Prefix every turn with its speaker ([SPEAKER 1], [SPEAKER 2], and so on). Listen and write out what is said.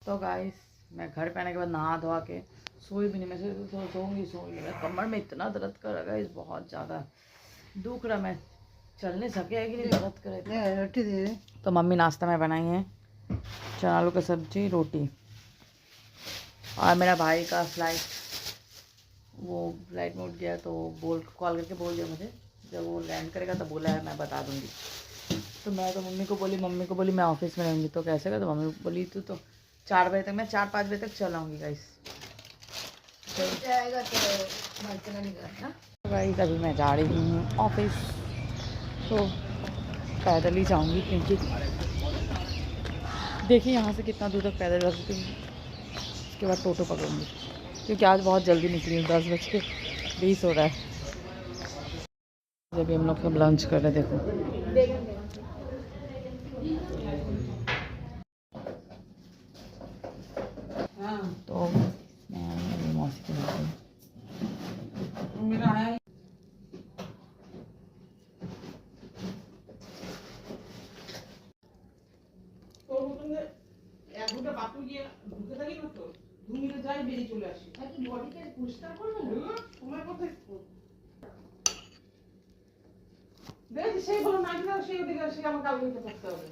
[SPEAKER 1] तो गाइस मैं घर पे आने के बाद नहा धोआ के सोई भी नहीं, मैं सोऊंगी मेरा कमर में इतना दर्द कर रहा है, बहुत ज़्यादा दुख रहा, मैं चल नहीं सके है कि नहीं दर्द करे। रोटी दे। तो मम्मी नाश्ता में बनाई है चना आलू की सब्जी रोटी, और मेरा भाई का फ्लाइट में उठ गया तो कॉल करके बोल दिया मुझे, जब वो लैंड करेगा तो बोला है मैं बता दूँगी। तो मैं तो मम्मी को बोली मैं ऑफिस में रहूँगी, तो कैसे का, तो मम्मी बोली तू तो 4 बजे तक, मैं 4-5 बजे तक चल आऊँगी गाइस। जाएगा तो गाइस अभी मैं जा रही हूँ ऑफिस, तो पैदल ही जाऊँगी क्योंकि देखिए यहाँ से कितना दूर तक पैदल जा सकती हूँ, उसके बाद टोटो पकड़ूँगी क्योंकि आज बहुत जल्दी निकली हूँ, 10:20 हो रहा है। जब हम लोग सब लंच कर रहे, देखो तो मैं मौसी के मेरा आया সেই বলো না, সেই ওদিকে সে আমার কালকে করতে হবে।